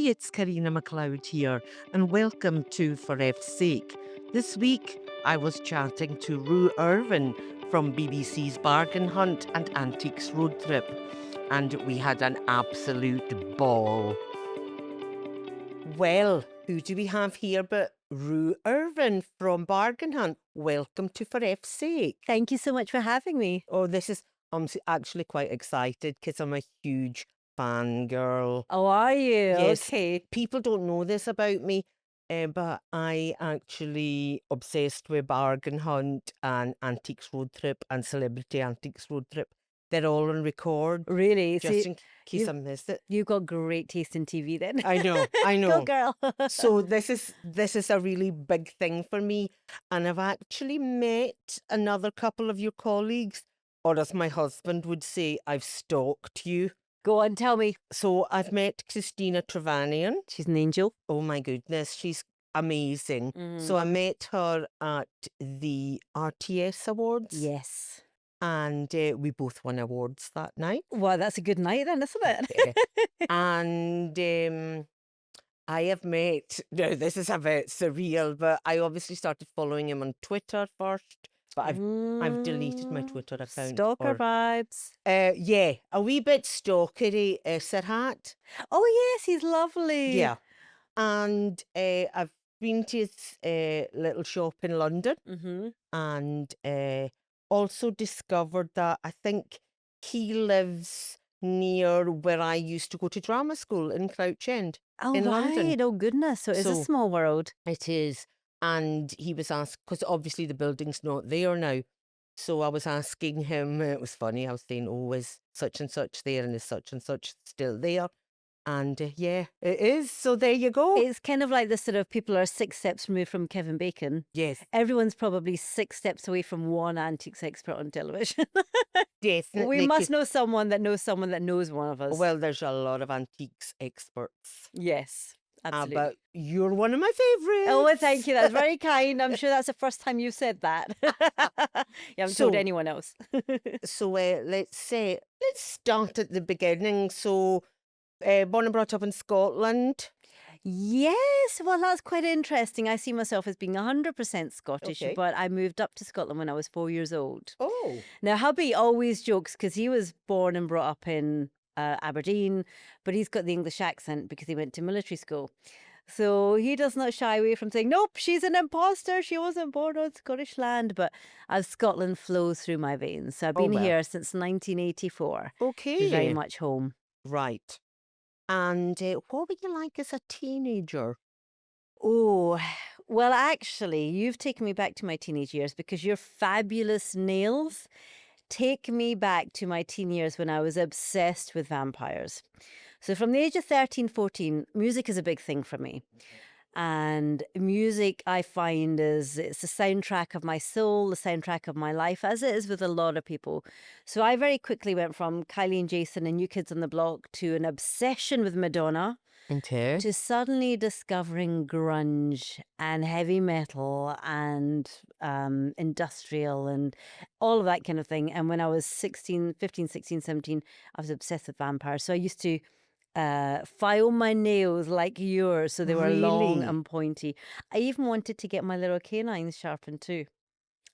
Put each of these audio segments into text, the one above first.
it's Carina MacLeod here, and welcome to For F's Sake. This week, I was chatting to Roo Irvine from BBC's Bargain Hunt and Antiques Road Trip, and we had an absolute ball. Well, who do we have here but Roo Irvine from Bargain Hunt? Welcome to For F's Sake. Thank you so much for having me. Oh, I'm actually quite excited because I'm a huge fangirl. Oh, are you? Yes, Okay. people don't know this about me, but I actually obsessed with Bargain Hunt and Antiques Road Trip and Celebrity Antiques Road Trip. They're all on record, Really? just in case I you've missed it. you've got great taste in TV then. I know, I Go know. girl. So this is a really big thing for me, and I've actually met another couple of your colleagues, or as my husband would say, I've stalked you. Go on, tell me. So I've met Christina Trevanian. She's an angel. Oh my goodness, she's amazing. So I Mm. met her at the RTS Awards, Yes. and we both won awards that night. Well, that's a good night then, isn't Yeah. it? And I have met, now this is a bit surreal, but I obviously started following him on Twitter first, but I've deleted my Twitter account. Stalker vibes. Yeah, a wee bit stalkery, Sirhat. Oh yes, he's lovely. Yeah. And I've been to his little shop in London, Mm-hmm. and also discovered that I think he lives near where I used to go to drama school in Crouch End Oh in London. right. Oh goodness. So it's a So small world. it is. And he was asked, because obviously the building's not there now. So I was asking him, it was funny, I was saying, oh, is such and such there, and is such and such still there? And yeah, it is. So there you go. It's kind of like the sort of people are 6 steps removed from Kevin Bacon. Yes, Everyone's probably 6 steps away from one antiques expert on television. definitely. We must know someone that knows one of us. Well, there's a lot of antiques experts. Yes, absolutely. But you're one of my favorites. Oh, well, thank you. That's very kind. I'm sure that's the first time you've said that. You haven't told So- anyone else. So let's start at the beginning. So born and brought up in Scotland. Yes, well, that's quite interesting. I see myself as being 100% Scottish, Okay. but I moved up to Scotland when I was 4 years old. Oh. Now, hubby always jokes because he was born and brought up in Aberdeen, but he's got the English accent because he went to military school. So he does not shy away from saying, nope, she's an imposter. She wasn't born on Scottish land. But as Scotland flows through my veins. So I've been well. here since 1984. Okay. Very much home. Right. And what were you like as a teenager? Oh, well, actually, you've taken me back to my teenage years because your fabulous nails take me back to my teen years when I was obsessed with vampires. So from the age of 13, 14, music is a big thing for me. And music, I find, it's the soundtrack of my soul, the soundtrack of my life, as it is with a lot of people. So I very quickly went from Kylie and Jason and New Kids on the Block to an obsession with Madonna Okay. to suddenly discovering grunge and heavy metal and industrial and all of that kind of thing. And when I was 16, 15, 16, 17, I was obsessed with vampires. So I used to file my nails like yours so they were long Really? and pointy. I even wanted to get my little canines sharpened too.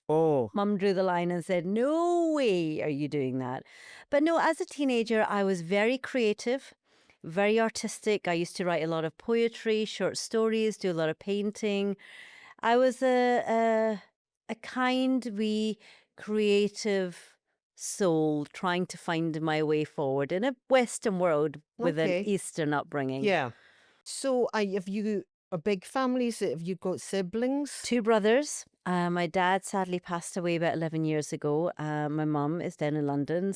Oh. Mum drew the line and said, no way are you doing that. But no, as a teenager, I was very creative, very artistic. I used to write a lot of poetry, short stories, do a lot of painting. I was a kind, wee, creative soul trying to find my way forward in a Western world with Okay. an Eastern upbringing. Yeah. So have you a big family? Have you got siblings? 2 brothers. My dad sadly passed away about 11 years ago. My mum is down in London.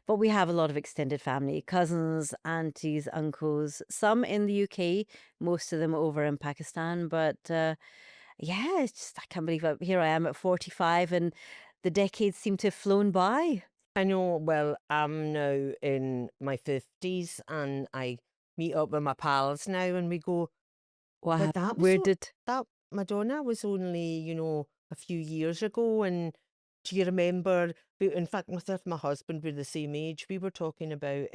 But we have a lot of extended family, cousins, aunties, uncles, some in the UK, most of them over in Pakistan. But yeah, it's just, I can't believe here I am at 45 and the decades seem to have flown by. I know, well, I'm now in my 50s and I meet up with my pals now and we go, Wow. but that Madonna was only, a few years ago. And do you remember, in fact, myself and my husband were the same age. We were talking about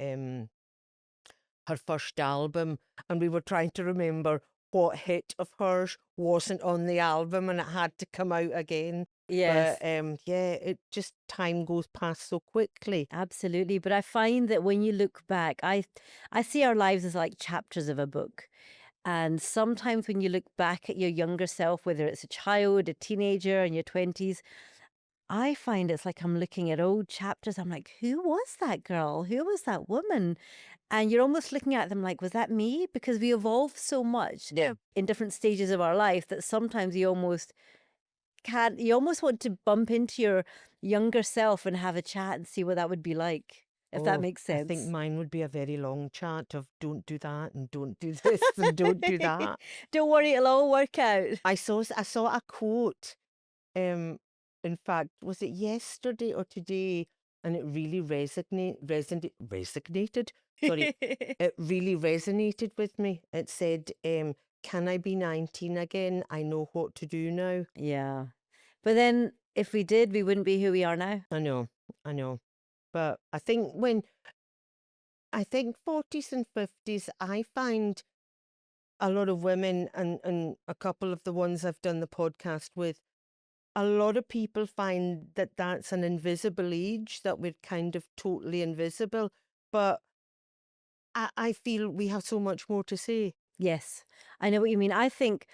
her first album, and we were trying to remember what hit of hers wasn't on the album and it had to come out again. But Yes, yeah, it just time goes past so quickly. absolutely. But I find that when you look back, I see our lives as like chapters of a book. And sometimes when you look back at your younger self, whether it's a child, a teenager, in your 20s, I find it's like I'm looking at old chapters. I'm like, who was that girl? Who was that woman? And you're almost looking at them like, was that me? Because we evolve so much Yeah. in different stages of our life that sometimes you almost can't, you almost want to bump into your younger self and have a chat and see what that would be like, if that Oh, makes I think sense. mine would be a very long chat of don't do that and don't do this and don't do that. Don't worry, it'll all work out. I saw a quote. In fact, was it yesterday or today? And it really resonated. Sorry, it really resonated with me. It said, "Can I be 19 again? I know what to do now." Yeah. But then if we did, we wouldn't be who we are now. I know. But I think 40s and 50s, I find a lot of women and a couple of the ones I've done the podcast with, a lot of people find that that's an invisible age, that we're kind of totally invisible. But I feel we have so much more to say. Yes, I know what you mean. I think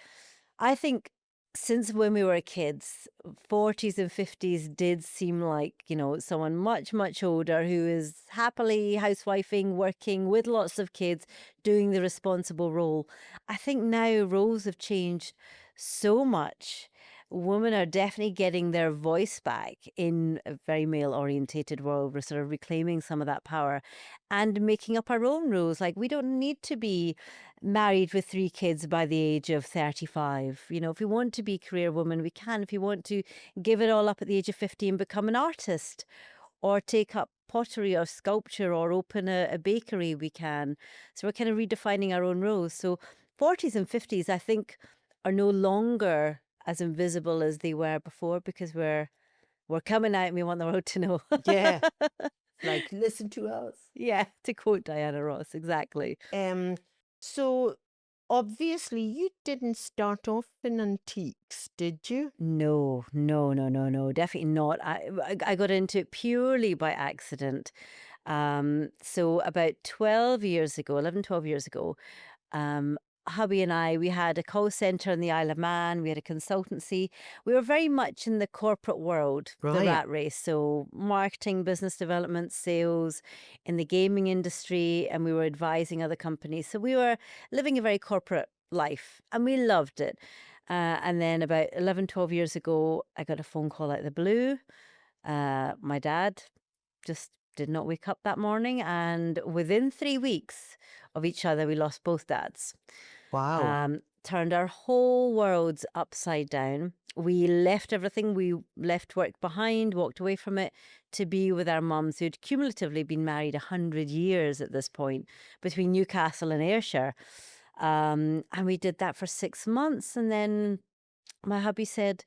since when we were kids, 40s and 50s did seem like, someone much, much older who is happily housewifing, working with lots of kids, doing the responsible role. I think now roles have changed so much. Women are definitely getting their voice back in a very male orientated world. We're sort of reclaiming some of that power and making up our own rules. Like, we don't need to be married with 3 kids by the age of 35. If we want to be a career woman, we can. If you want to give it all up at the age of 50 and become an artist or take up pottery or sculpture or open a bakery, we can. So we're kind of redefining our own roles. So 40s and 50s, I think, are no longer as invisible as they were before because we're coming out and we want the world to know. Yeah, like listen to us. Yeah, to quote Diana Ross, exactly. So obviously you didn't start off in antiques, did you? No, no, no, no, no, definitely not. I got into it purely by accident. So about 12 years ago, 11, 12 years ago, um, hubby and I, we had a call center in the Isle of Man. We had a consultancy. We were very much in the corporate world, the Right. rat race. So marketing, business development, sales in the gaming industry, and we were advising other companies. So we were living a very corporate life and we loved it. And then about 11, 12 years ago, I got a phone call out of the blue. My dad just did not wake up that morning. And within 3 weeks of each other, we lost both dads. Wow. Turned our whole worlds upside down. We left everything. We left work behind, walked away from it to be with our mums, who'd cumulatively been married 100 years at this point between Newcastle and Ayrshire. And we did that for 6 months. And then my hubby said,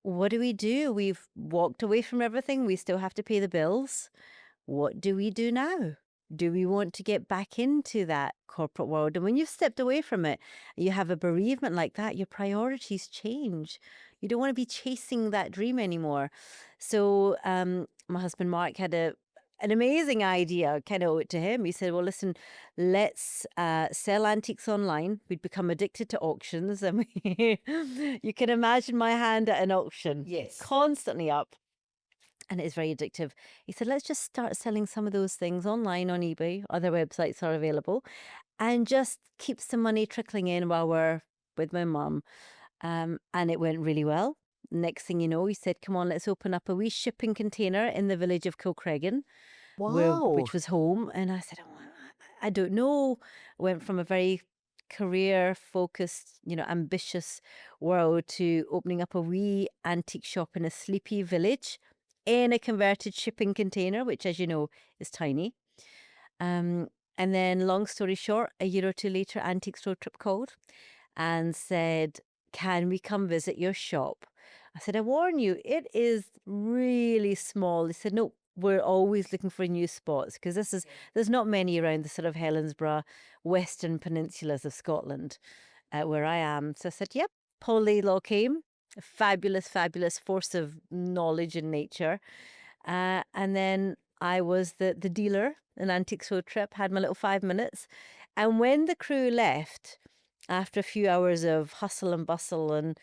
what do we do? We've walked away from everything. We still have to pay the bills. What do we do now? Do we want to get back into that corporate world? And when you've stepped away from it, you have a bereavement like that, your priorities change. You don't want to be chasing that dream anymore. So my husband Mark had an amazing idea, kind of owed it to him. He said, well, listen, let's sell antiques online. We'd become addicted to auctions. And you can imagine my hand at an auction, Yes. constantly up. And it is very addictive. He said, let's just start selling some of those things online on eBay. Other websites are available. And just keep some money trickling in while we're with my mum. And it went really well. Next thing you know, he said, come on, let's open up a wee shipping container in the village of Kilcreggan, Wow. which was home. And I said, oh, I don't know. Went from a very career focused, ambitious world to opening up a wee antique shop in a sleepy village in a converted shipping container, which, as you know, is tiny. Um, and then, long story short, a year or two later, Antiques Road Trip called and said, can we come visit your shop? I said, I warn you, it is really small. He said, no, we're always looking for new spots because there's not many around the sort of Helensburgh, Western Peninsulas of Scotland, where I am. So I said, "Yep." Polly Law came, a fabulous, fabulous force of knowledge in nature, and then I was the dealer. An antiques road trip, had my little 5 minutes, and when the crew left, after a few hours of hustle and bustle, and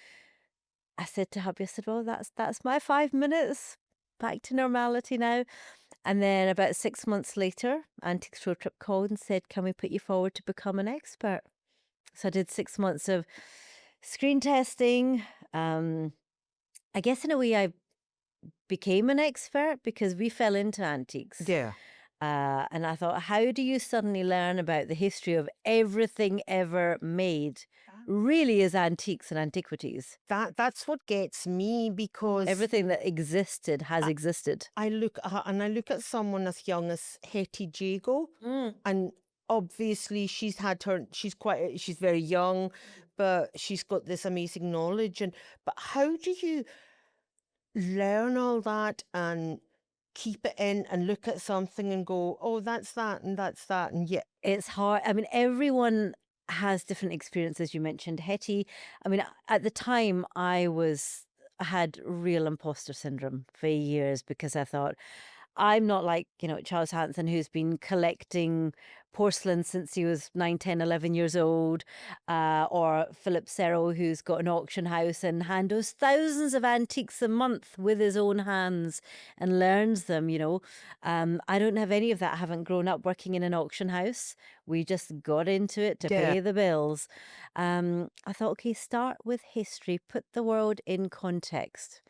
I said to hubby, I said, "Well, that's my 5 minutes. Back to normality now." And then about 6 months later, Antiques Road Trip called and said, "Can we put you forward to become an expert?" So I did 6 months of screen testing. I guess in a way I became an expert because we fell into antiques. Yeah. And I thought, how do you suddenly learn about the history of everything ever made? Really is antiques and antiquities. That's what gets me because Everything that existed has I, existed. I look at someone as young as Hetty Jago, Mm. and obviously she's very young, but she's got this amazing knowledge. And but how do you learn all that and keep it in and look at something and go, oh, that's that and that's that, and yeah, It's hard. I mean, everyone has different experiences. You mentioned Hetty. I mean, at the time, I had real imposter syndrome for years because I thought, I'm not like, Charles Hanson, who's been collecting porcelain since he was 9, 10, 11 years old, or Philip Serrell, who's got an auction house and handles thousands of antiques a month with his own hands and learns them. I don't have any of that. I haven't grown up working in an auction house. We just got into it to yeah, pay the bills. I thought, okay, start with history, put the world in context.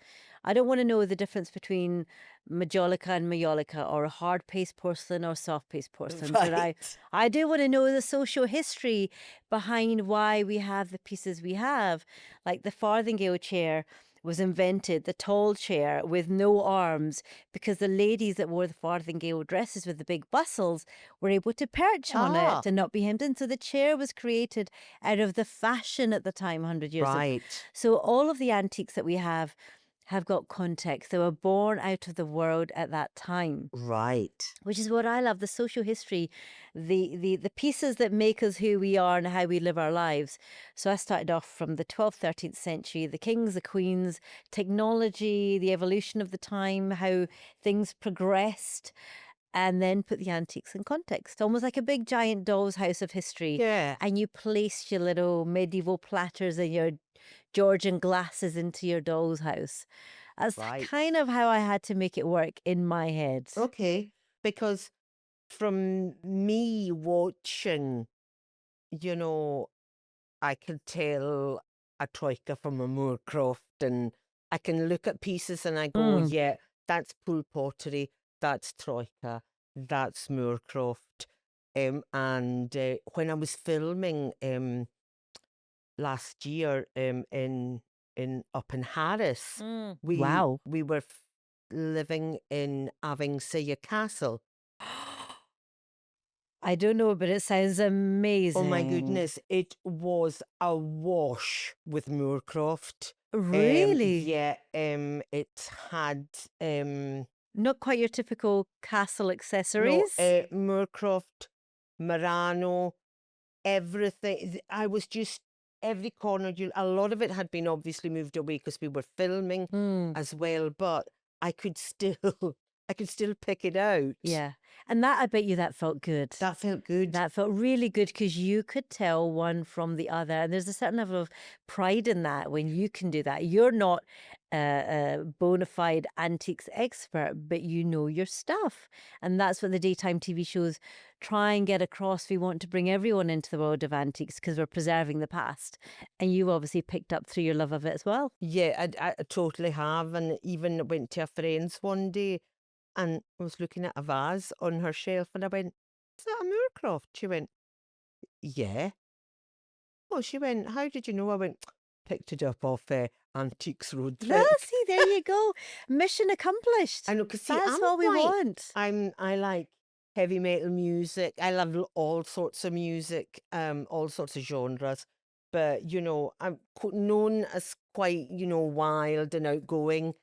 I don't want to know the difference between Majolica and Maiolica, or a hard paste porcelain or soft paste porcelain, but right. I do want to know the social history behind why we have the pieces we have. Like the farthingale chair was invented, the tall chair with no arms, because the ladies that wore the farthingale dresses with the big bustles were able to perch on Ah, it and not be hemmed in. So the chair was created out of the fashion at the time, 100 years ago. right, So all of the antiques that we have got context. They were born out of the world at that time, right. which is what I love, the social history, the pieces that make us who we are and how we live our lives. So I started off from the 12th, 13th century, the kings, the queens, technology, the evolution of the time, how things progressed, and then put the antiques in context, almost like a big giant doll's house of history. Yeah, And you place your little medieval platters and your Georgian glasses into your doll's house. That's right. kind of how I had to make it work in my head. Okay, because from me watching, you know, I can tell a troika from a Moorcroft, and I can look at pieces and I go, Mm. yeah, that's pool pottery, that's troika, that's Moorcroft. And when I was filming last year in up in Harris, Mm. we Wow. we were living in Avingsea Castle. I don't know, but it sounds Oh my amazing. goodness, it was awash with Moorcroft. Really? Yeah, it had Not quite your typical castle no, accessories? Moorcroft, Murano, everything. I was just every corner. A lot of it had been obviously moved away because we were filming Mm. as well, but I could still, I could still pick it out. Yeah. And that, I bet you that felt good. That felt good. That felt really good because you could tell one from the other. And there's a certain level of pride in that when you can do that. You're not a bona fide antiques expert, but you know your stuff. And that's what the daytime TV shows try and get across. We want to bring everyone into the world of antiques because we're preserving the past. And you obviously picked up through your love of it as well. Yeah, I totally have, and even went to a friend's one day, and I was looking at a vase on her shelf, and I went, "Is that a Moorcroft?" She went, "Yeah." Oh, she went, "How did you know?" I went, "Picked it up off Antiques Road Yeah, Trip." see, there you go. Mission accomplished. I know, cause see, That's all we want. I like heavy metal music. I love all sorts of music, all sorts of genres. But I'm known as quite wild and outgoing.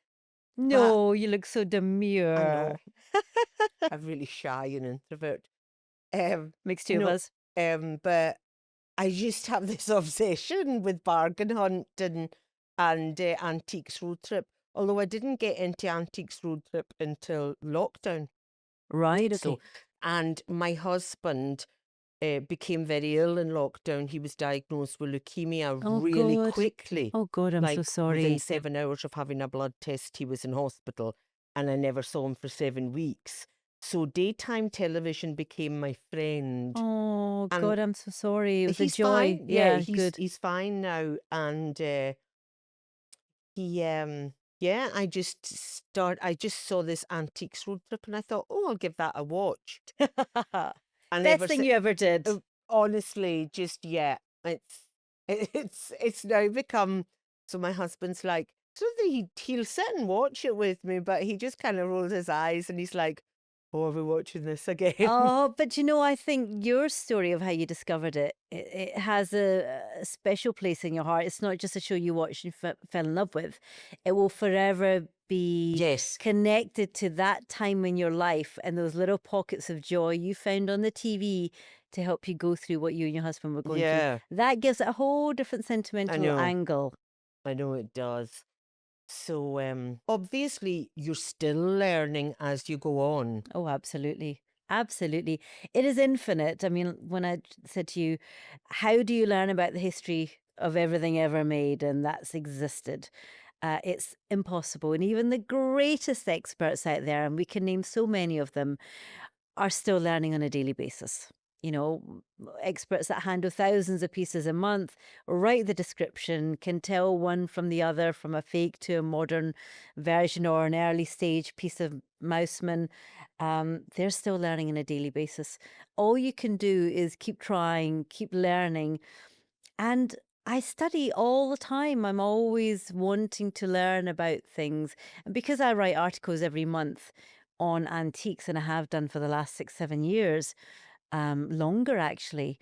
But No, you look so I demure. know. I'm really shy and introvert. Um, Makes two of no, us. but I just have this obsession with bargain hunt and antiques road trip. Although I didn't get into antiques road trip until lockdown. Right, So, okay. and my husband became very ill in lockdown. He was diagnosed with leukemia Oh, really God. quickly. Oh, God, I'm so Like within sorry. 7 hours of having a blood test, he was in hospital, and I never saw him for 7 weeks. So daytime television became my friend, Oh, and God, I'm so sorry. It was a he's joy. fine. Yeah, Yeah, he's good. he's fine now, and he yeah, I just saw this antiques road trip, and I thought, oh, I'll give that a watch. And Best ever thing since, you ever did. honestly, just yeah, it's now become. So my husband's like, so that he'll sit and watch it with me, but he just kind of rolls his eyes and he's like, "Oh, are we watching this again?" Oh, but I think your story of how you discovered it has a special place in your heart. It's not just a show you watched and fell in love with. It will forever be Yes. connected to that time in your life and those little pockets of joy you found on the TV to help you go through what you and your husband were going through. Yeah, That gives it a whole different I sentimental know. angle. I know it does. So obviously you're still learning as you go on. Oh, absolutely. Absolutely. It is infinite. I mean, when I said to you, how do you learn about the history of everything ever made and that's existed? It's impossible. And even the greatest experts out there, and we can name so many of them, are still learning on a daily basis. Experts that handle thousands of pieces a month, write the description, can tell one from the other, from a fake to a modern version or an early stage piece of mouseman. They're still learning on a daily basis. All you can do is keep trying, keep learning. And I study all the time. I'm always wanting to learn about things. And because I write articles every month on antiques, and I have done for the last 6, 7 years, longer actually,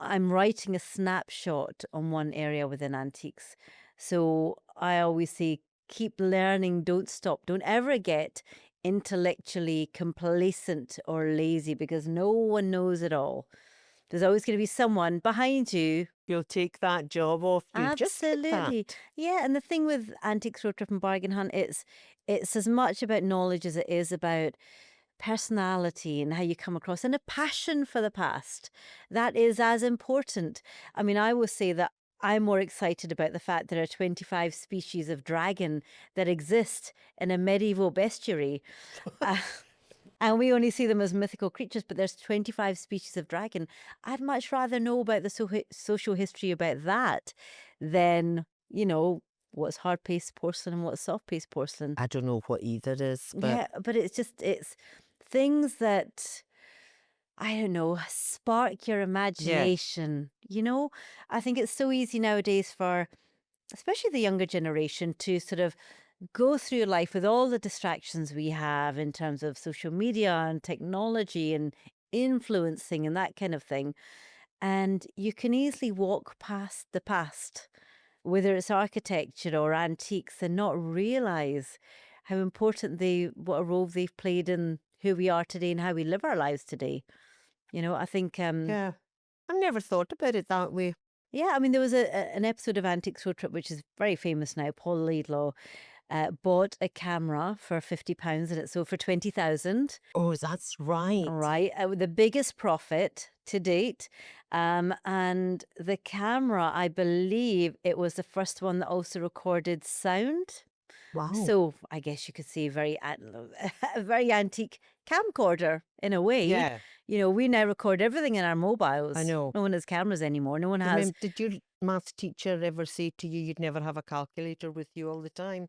I'm writing a snapshot on one area within antiques. So I always say, keep learning, don't stop, don't ever get intellectually complacent or lazy because no one knows it all. There's always going to be someone behind you. You'll take that job off you just like Absolutely. that. Yeah, and the thing with Antiques Road Trip and Bargain Hunt, it's as much about knowledge as it is about personality and how you come across and a passion for the past. That is as important. I mean, I will say that I'm more excited about the fact there are 25 species of dragon that exist in a medieval bestiary. Uh, and we only see them as mythical creatures, but there's 25 species of dragon. I'd much rather know about the social history about that than, what's hard paste porcelain and what's soft paste porcelain. I don't know what either is, but Yeah, but it's things that, I don't know, spark your yeah. imagination. I think it's so easy nowadays for, especially the younger generation, to sort of go through life with all the distractions we have in terms of social media and technology and influencing and that kind of thing. And you can easily walk past the past, whether it's architecture or antiques, and not realize how important what a role they've played in who we are today and how we live our lives today. I think, Yeah. I never thought about it that way. yeah, I mean, there was an episode of Antiques Road Trip, which is very famous now. Paul Laidlaw bought a camera for £50 and it sold for 20,000. Oh, that's right. Right, with the biggest profit to date. And the camera, I believe it was the first one that also recorded sound. Wow. So I guess you could say a very antique camcorder in a way. Yeah, We now record everything in our I mobiles. know. No one has cameras anymore. No one has. Remember, did your maths teacher ever say to you you'd never have a calculator with you all the time?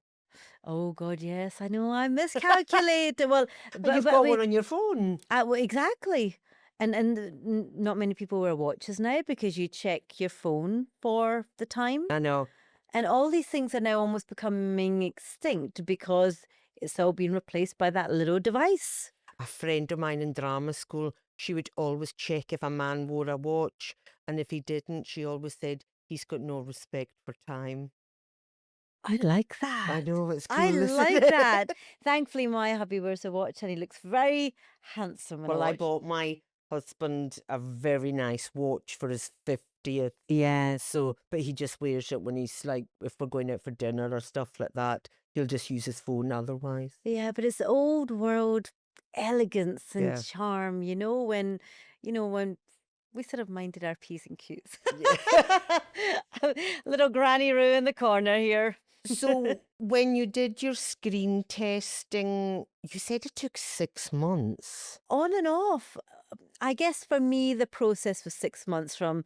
Oh God, yes, I know. I miscalculated. Well, You've I got one mean, on your phone. well, exactly. And not many people wear watches now because you check your phone for the time. I know. And all these things are now almost becoming extinct because it's all been replaced by that little device. A friend of mine in drama school, she would always check if a man wore a watch, and if he didn't, she always said he's got no respect for time. I like that. I know, it's I cool, isn't like that. it? Thankfully, my hubby wears a watch and he looks very handsome in a Well, I watch. bought my husband a very nice watch for his 50th. Yes. So, but he just wears it when he's like, if we're going out for dinner or stuff like that, he'll just use his phone otherwise. Yeah, but it's old world elegance and Yeah. charm, when we sort of minded our P's and Q's. Yeah. Little Granny Roo in the corner here. So, when you did your screen testing, you said it took 6 months. On and off. I guess for me, the process was 6 months from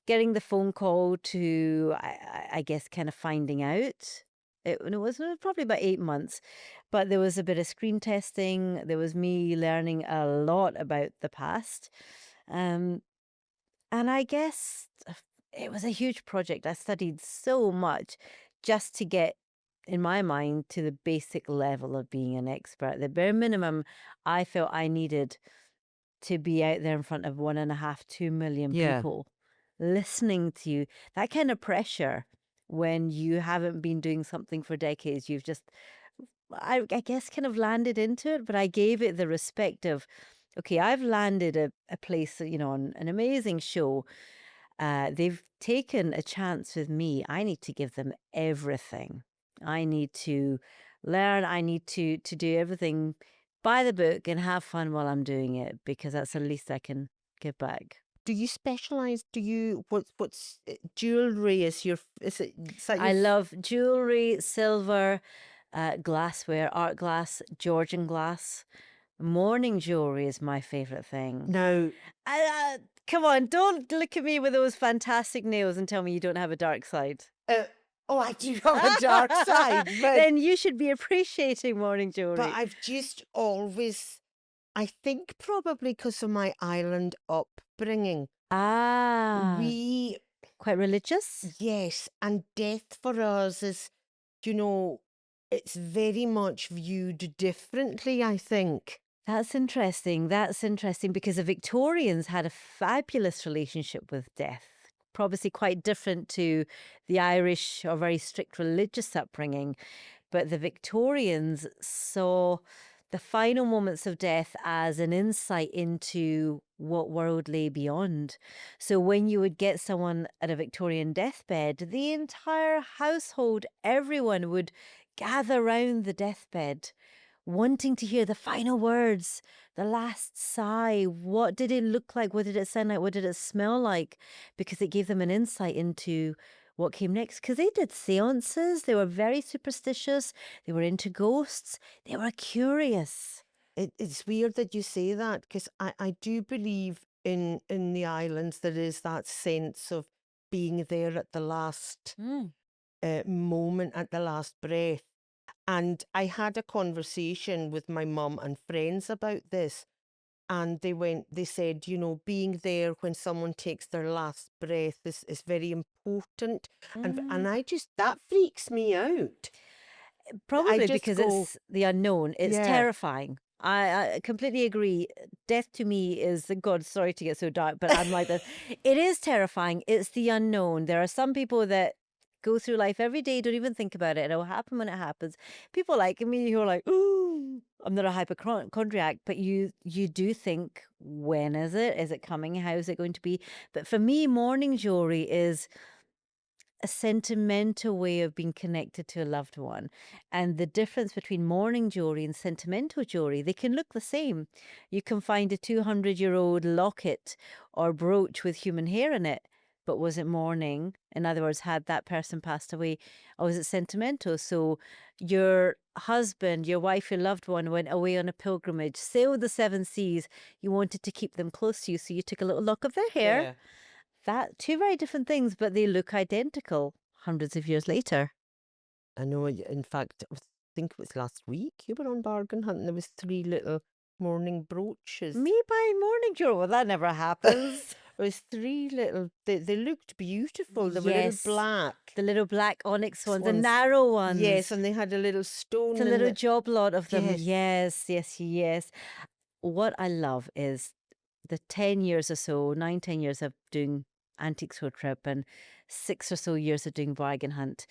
getting the phone call to, I guess, kind of finding out. It was probably about 8 months, but there was a bit of screen testing. There was me learning a lot about the past. Um, and I guess it was a huge project. I studied so much just to get, in my mind, to the basic level of being an expert. The bare minimum I felt I needed to be out there in front of 1.5, 2 million Yeah. people listening to you. That kind of pressure when you haven't been doing something for decades, you've just, I guess, kind of landed into it, but I gave it the respect of, okay, I've landed a place, on an amazing show. They've taken a chance with me. I need to give them everything. I need to learn. I need to do everything by the book and have fun while I'm doing it because that's the least I can give back. Do you specialize? Do you what's jewelry is your is that I your love jewelry, silver, glassware, art glass, Georgian glass. Morning jewelry is my favorite thing. now? Come on, don't look at me with those fantastic nails and tell me you don't have a dark side. Uh, oh, I do have a dark side, but Then you should be appreciating morning jewelry. I've just always, I think probably because of my island upbringing, Ah, we quite religious? yes, and death for us is, you know, it's very much viewed differently, I think. That's interesting. That's interesting because the Victorians had a fabulous relationship with death. Probably quite different to the Irish or very strict religious upbringing. But the Victorians saw the final moments of death as an insight into what world lay beyond. So when you would get someone at a Victorian deathbed, the entire household, everyone would gather round the deathbed, wanting to hear the final words, the last sigh. What did it look like? What did it sound like? What did it smell like? Because it gave them an insight into what came next. Because they did seances, they were very superstitious, they were into ghosts, they were curious. It's weird that you say that because I do believe in the islands there is that sense of being there at the last Mm. moment, at the last breath. And I had a conversation with my mum and friends about this, and they said, being there when someone takes their last breath is very important. And Mm. that freaks me out. I Probably just because go, it's the unknown. It's yeah. terrifying. I completely agree. Death to me is, God, sorry to get so dark, but I'm like that. It is terrifying. It's the unknown. There are some people that go through life every day, don't even think about it. And it will happen when it happens. People like me who are like, ooh, I'm not a hypochondriac, but you do think, when is it? Is it coming? How is it going to be? But for me, morning jewelry is a sentimental way of being connected to a loved one. And the difference between morning jewelry and sentimental jewelry, they can look the same. You can find a 200-year-old locket or brooch with human hair in it. But was it morning? In other words, had that person passed away? Or was it sentimental? So your husband, your wife, your loved one went away on a pilgrimage, sailed the seven seas. You wanted to keep them close to you. So you took a little lock of their hair. Yeah. That two very different things, but they look identical hundreds of years later. I know. In fact, I think it was last week you were on Bargain Hunt, and there was 3 little morning brooches. Me buying morning jewelry, well, that never happens. It was 3 little. They looked beautiful. They were Yes. little black. The little black onyx ones, the ones. narrow ones. Yes, and they had a little stone. It's a in little the- job lot of them. Yes. Yes, yes, yes. What I love is the 10 years or so, 9, 10 years of doing Antiques Road Trip and 6 or so years of doing Bargain Hunt.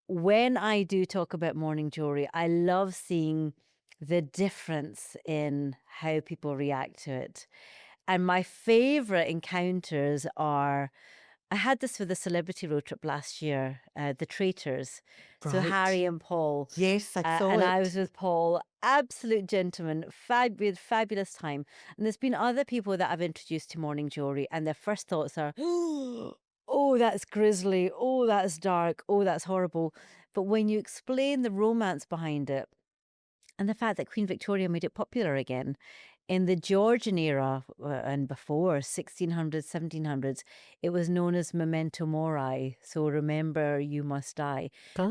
when I do talk about morning jewelry, I love seeing the difference in how people react to it. And my favorite encounters are I had this for the celebrity road trip last year, the Traitors. So Right. Harry and Paul. Yes, I saw And I was it. with Paul, absolute gentleman, we had fabulous time. And there's been other people that I've introduced to morning jewelry, and their first thoughts are, oh, that's grisly. Oh, that's dark. Oh, that's horrible. But when you explain the romance behind it, and the fact that Queen Victoria made it popular again in the Georgian era and before 1600s, 1700s, it was known as memento mori. So remember, you must die. Oh.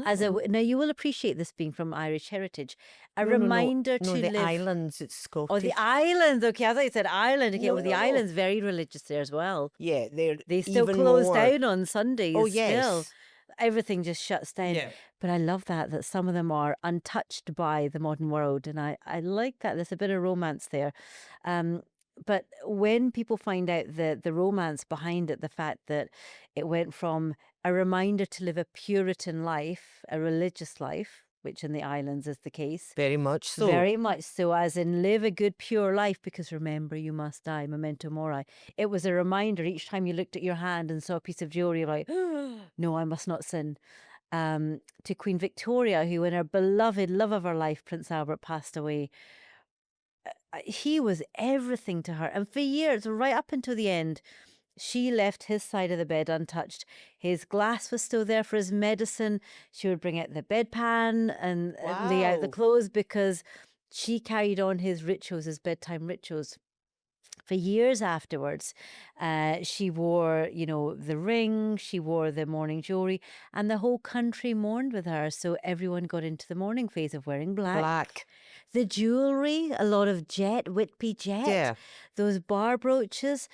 Now you will appreciate this being from Irish heritage, a No, no, no. reminder No, to the live. islands, it's Oh, the Scottish. islands. Okay, I thought you said Ireland. Okay, No, well, the no, no. island's very religious there as well. Yeah, they're They still even close more. down on Oh, Sundays still. yes. Everything just shuts down. Yeah. But I love that some of them are untouched by the modern world, and I like that. There's a bit of romance there. Um, but when people find out the romance behind it, the fact that it went from a reminder to live a Puritan life, a religious life, which in the islands is the case, Very much so. very much so, as in live a good, pure life, because remember, you must die, memento mori. It was a reminder each time you looked at your hand and saw a piece of jewelry, you're like, no, I must not sin. To Queen Victoria, who, in her beloved love of her life, Prince Albert, passed away. He was everything to her. And for years, right up until the end, she left his side of the bed untouched. His glass was still there for his medicine. She would bring out the bedpan and lay out the Wow. clothes, because she carried on his rituals, his bedtime rituals. For years afterwards, she wore, the ring, she wore the morning jewelry, and the whole country mourned with her. So everyone got into the mourning phase of wearing black. Black. The jewelry, a lot of jet, Whitby jet, Yeah. those bar brooches.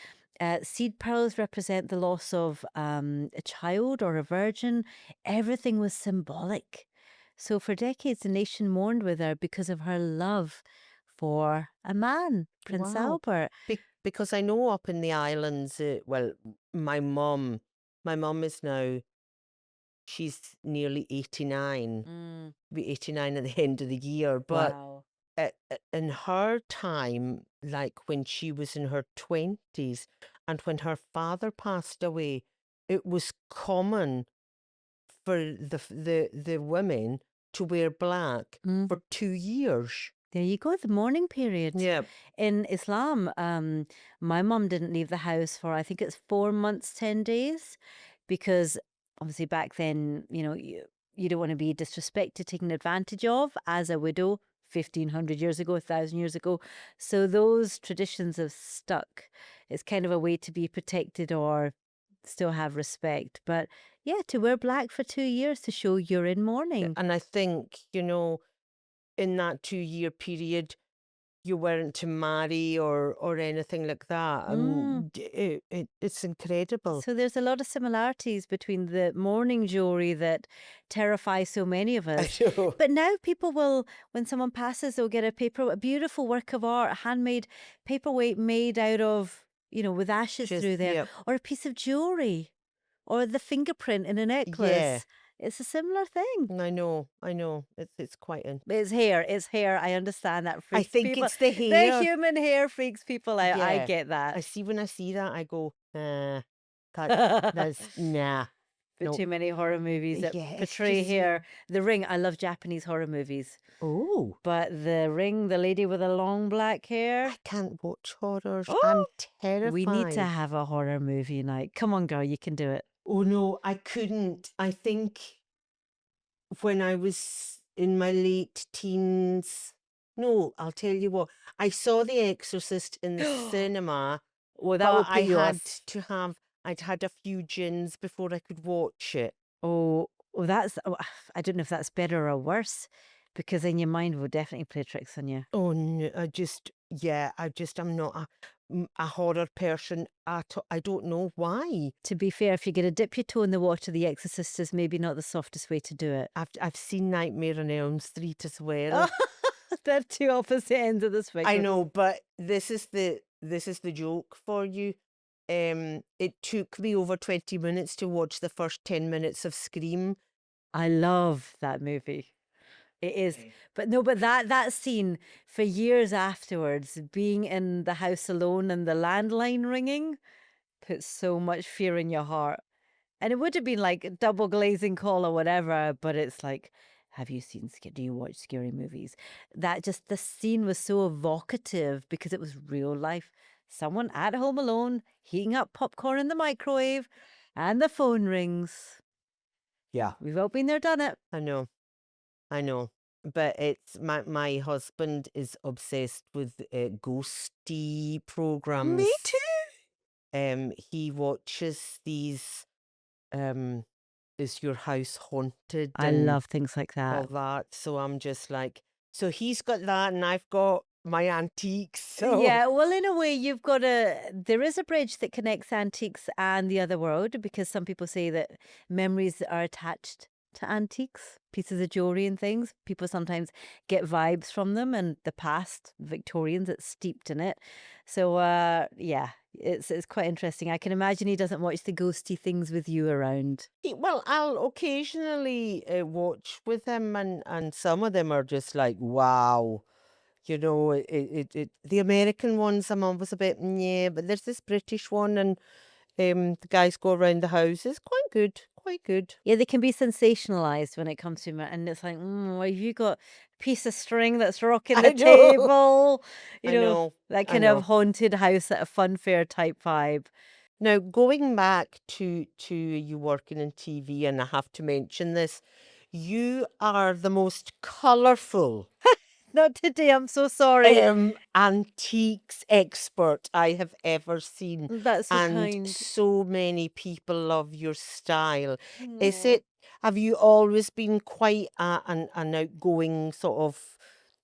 Seed pearls represent the loss of a child or a virgin. Everything was symbolic. So for decades, the nation mourned with her because of her love for a man, Prince Wow. Albert. Because I know up in the islands, well, my mum is now, she's nearly 89, be 89 at the end of the year. But Wow. in her time, like when she was in her 20s and when her father passed away, it was common for the women to wear black Mm. for 2 years. There you go, the mourning period. Yeah. In Islam, my mum didn't leave the house for, I think it's 4 months, 10 days, because obviously back then, you don't want to be disrespected, taken advantage of as a widow 1,500 years ago, 1,000 years ago. So those traditions have stuck. It's kind of a way to be protected or still have respect. But yeah, to wear black for 2 years to show you're in mourning. And I think, in that 2-year period, you weren't to marry or anything like that. It's incredible. So there's a lot of similarities between the mourning jewelry that terrifies so many of us. I know. But now people will, when someone passes, they'll get a beautiful work of art, a handmade paperweight made out of, with ashes through there, Yep. or a piece of jewelry, or the fingerprint in a necklace. Yeah. It's a similar thing. I know. It's quite It's hair. I understand that I freaks think people. it's the The hair. human hair freaks people out. I Yeah. get I that. see when I see that, I go, that's nah. But No. too many horror movies that Yeah, it's portray just, hair. The Ring. I love Japanese horror movies. Oh, But The Ring, the lady with the long black hair. I can't watch horrors. Oh, I'm terrified. we need to have a horror movie night. Come on, girl, you can do it. Oh no, I couldn't. I think when I was in my late teens, no, I'll tell you what, I saw The Exorcist in the cinema, Well, that would but put I you had off. I'd had a few gins before I could watch it. Oh, I don't know if that's better or worse, because then your mind will definitely play tricks on you. Oh no, I'm not a horror person at all. I don't know why. To be fair, if you're going to dip your toe in the water, The Exorcist is maybe not the softest way to do it. I've seen Nightmare on Elm Street as well. They're two opposite ends of the spectrum. I know, but this is the joke for you. It took me over 20 minutes to watch the first 10 minutes of Scream. I love that movie. It is. But no, but that scene for years afterwards, being in the house alone and the landline ringing, puts so much fear in your heart. And it would have been like a double glazing call or whatever, but it's like, have you seen, do you watch scary movies? That just, the scene was so evocative because it was real life. Someone at home alone, heating up popcorn in the microwave, and the phone rings. Yeah, We've all been there, done it. I know. I know. But it's my husband is obsessed with ghosty programs. Me too. He watches these Is Your House Haunted I and love things like that. all that. So I'm just like, so he's got that and I've got my antiques. So Yeah, well, in a way, there is a bridge that connects antiques and the other world because some people say that memories are attached to antiques, pieces of jewelry and things. People sometimes get vibes from them and the past, Victorians, it's steeped in it. So, yeah, it's quite interesting. I can imagine he doesn't watch the ghosty things with you around. well, I'll occasionally watch with him, and some of them are just like, wow. You know, the American ones, I'm always a bit, yeah, but there's this British one, and the guys go around the houses. Quite good, quite good. Yeah, they can be sensationalized when it comes to and it's like, well, have you got a piece of string that's rocking I the know, table? I know, That I kind of know. haunted house at a fun fair type vibe. Now, going back to you working in TV, and I have to mention this, you are the most colourful Not today, I'm so sorry. antiques expert I have ever seen, That's so and kind. so many people love your style. Is Aw. it, have you always been quite an outgoing sort of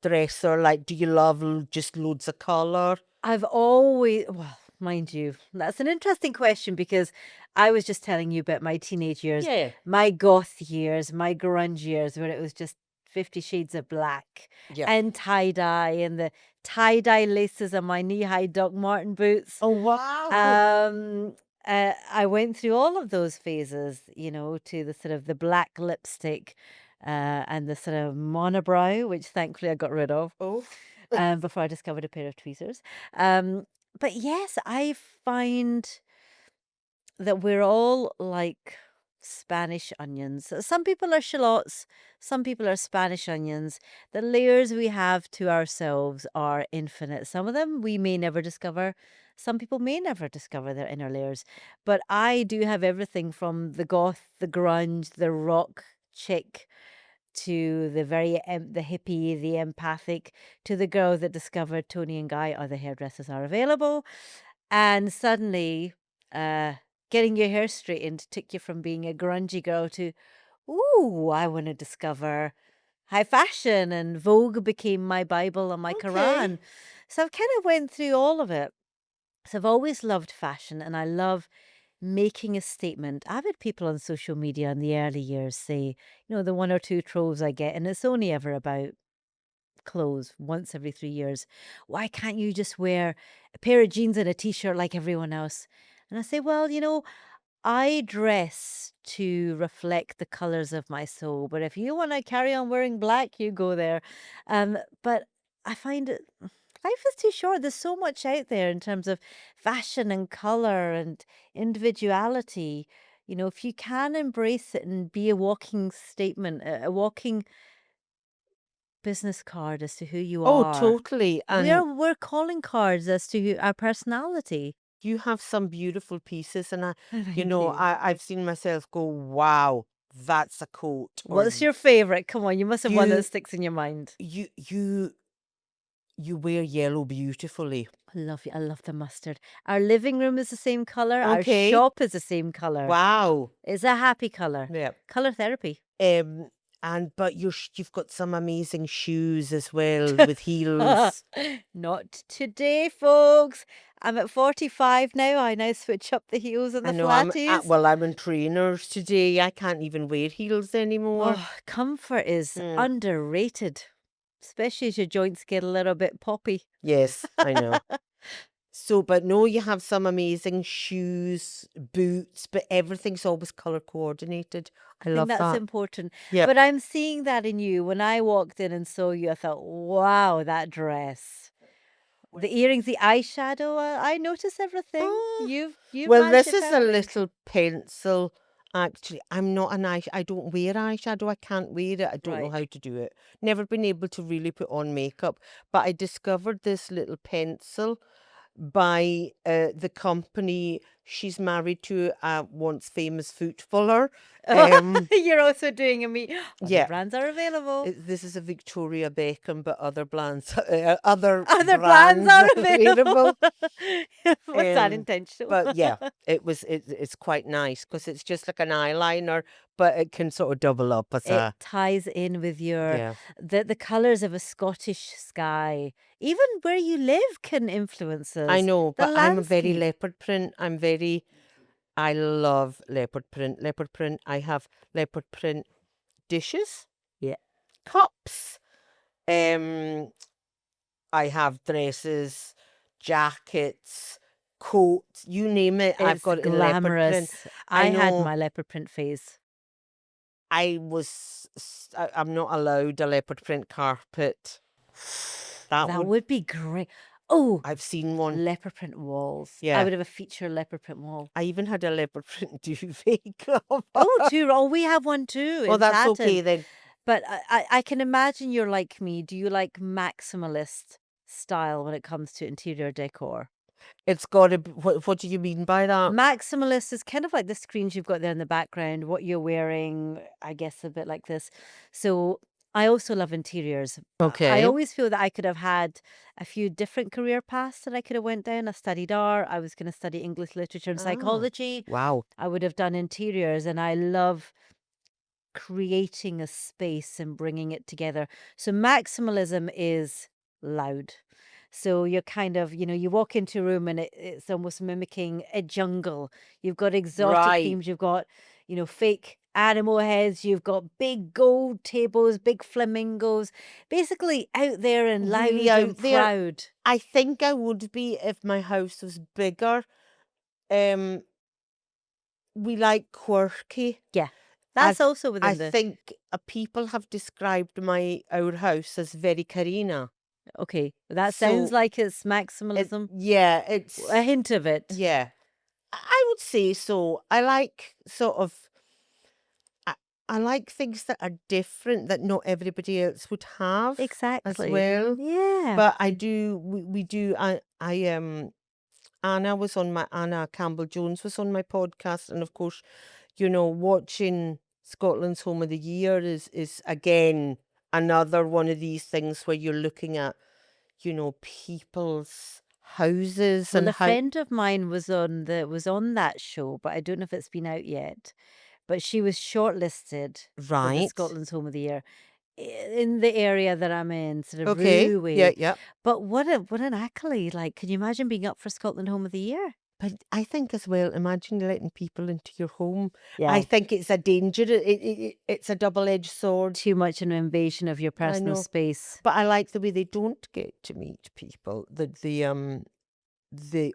dresser? Like, do you love just loads of colour? I've always, well, mind you, that's an interesting question because I was just telling you about my teenage years, Yeah, my goth years, my grunge years, where it was just 50 Shades of Black yeah. and tie dye and the tie dye laces on my knee high Doc Marten boots. Oh, wow. Um, I went through all of those phases, to the sort of the black lipstick and the sort of monobrow, which thankfully I got rid of Oh, before I discovered a pair of tweezers. Um, but yes, I find that we're all like Spanish onions. Some people are shallots, some people are Spanish onions. The layers we have to ourselves are infinite. Some of them we may never discover. Some people may never discover their inner layers. But I do have everything from the goth, the grunge, the rock chick, to the the hippie, the empathic, to the girl that discovered Tony and Guy or the hairdressers are available. And suddenly, uh, getting your hair straightened took you from being a grungy girl to, ooh, I want to discover high fashion. And Vogue became my Bible and my okay. Quran. So I've kind of went through all of it. So I've always loved fashion and I love making a statement. I've had people on social media in the early years say, the one or two trolls I get, and it's only ever about clothes once every 3 years. Why can't you just wear a pair of jeans and a t shirt like everyone else? And I say, well, I dress to reflect the colors of my soul. But if you want to carry on wearing black, you go there. But I find it life is too short. There's so much out there in terms of fashion and color and individuality. If you can embrace it and be a walking statement, a walking business card as to who you Oh, are. totally. And We're calling cards as to our personality. you have some beautiful pieces, and Thank you. I've seen myself go, wow, that's a coat, or What's your favorite? Come on, you must have one that you, sticks in your mind. you, you, you wear yellow beautifully. I love the mustard. Our living room is the same color. Our Okay. shop is the same color. Wow. It's a happy color. Yeah. Color therapy. And but you've got some amazing shoes as well with heels. Not today, folks. I'm at 45 now. I now switch up the heels and I the know flatties. I'm in trainers today. I can't even wear heels anymore. Oh, comfort is Mm, underrated, especially as your joints get a little bit poppy. yes, I know. So, but no, you have some amazing shoes, boots, but everything's always color coordinated. I I think love that's that. important. Yeah. But I'm seeing that in you. When I walked in and saw you, I thought, wow, that dress. The earrings, the eyeshadow, I notice everything. Oh, You've well, matched this it is a perfectly. little pencil. Actually, I'm not an eye. I don't wear eyeshadow. I can't wear it. I don't know Right. how to do it. Never been able to really put on makeup. But I discovered this little pencil by the company she's married to, once famous footballer. You're also doing a me. Other Yeah, brands are available. this is a Victoria Beckham, but other brands, other Other brands brands are are available. available. Was that intentional? But yeah, it's quite nice because it's just like an eyeliner, but it can sort of double up as It a ties in with your yeah. the colors of a Scottish sky. Even where you live can influence I us. know, The but I'm a very landscape. leopard print. I love leopard print. Leopard print. I have leopard print dishes, Yeah. cups. Um, I have dresses, jackets, coats, you name it. I've It's got it in leopard print. glamorous. I I had know. my leopard print phase. I'm not allowed a leopard print carpet. That That would, would be great. Oh, I've seen one. leopard print walls. I Yeah. would have a feature leopard print wall. I even had a leopard print duvet cover. Oh, too. Oh, we have one too Oh, in that's satin. okay then. But I can imagine you're like me. Do you like maximalist style when it comes to interior decor? It's got to be, what do you mean by that? Maximalist is kind of like the screens you've got there in the background, what you're wearing, I guess a bit like this. So I also love interiors. I Okay. always feel that I could have had a few different career paths that I could have went down. I studied art. I was going to study English literature and Ah, psychology. wow. I would have done interiors, and I love creating a space and bringing it together. So maximalism is loud. So you're kind of, you walk into a room and it's almost mimicking a jungle. You've got exotic Right. themes. You've got, fake animal heads. You've got big gold tables, big flamingos, basically out there and Really loud and out there. proud. I think I would be if my house was bigger. Um, we like quirky. Yeah. I That's also I within the, think people have described our house as very Carina. okay, that sounds So like it's maximalism. yeah, A hint of it. yeah. I would say so. I like sort of I, I like things that are different that not everybody else would have as Exactly. well. Yeah. But I do we do I Anna Campbell Jones was on my podcast, and of course, watching Scotland's Home of the Year is again another one of these things where you're looking at, people's houses Well, and a how friend of mine was on that show, but I don't know if it's been out yet. But she was shortlisted for the right. Scotland's Home of the Year in the area that I'm in, sort of Okay. Roo Yeah, way. yeah. But what an accolade! Like, can you imagine being up for Scotland Home of the Year? But I think as well, imagine letting people into your home. I Yeah, think it's a danger. It's a double-edged sword. too much an invasion of your I personal know. space. But I like the way they don't get to meet people, the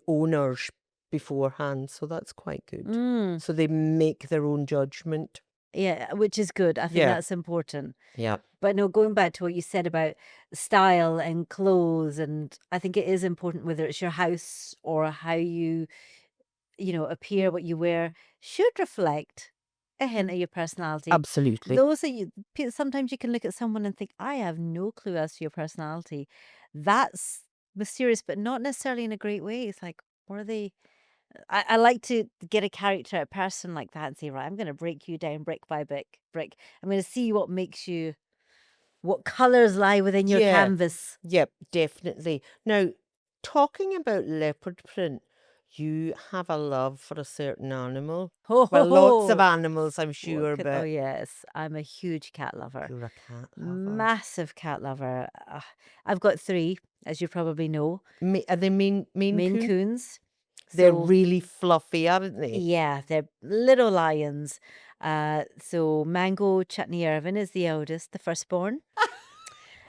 owners beforehand. So that's quite good. Mm, So they make their own judgment. yeah, which is good. I think Yeah. that's important. Yeah. But no, going back to what you said about style and clothes, and I think it is important whether it's your house or how you appear, what you wear should reflect a hint of your personality. Absolutely. Those are sometimes you can look at someone and think, I have no clue as to your personality. That's mysterious, but not necessarily in a great way. It's like, what are they? I like to get a character, a person like that, and say, right, I'm going to break you down brick by brick. I'm going to see what colors lie within your Yeah. canvas. Yep, definitely. Now, talking about leopard print, you have a love for a certain animal. Ho, ho, Well, lots of ho. animals, I'm What sure, oh, but yes. I'm a huge cat lover. you're a cat lover. Massive cat lover. I've got three, as you probably know. Are they Maine Maine Coon? Coons. They're So, really fluffy, aren't they? yeah, they're little lions. So Mango Chutney Irvine is the eldest, the firstborn.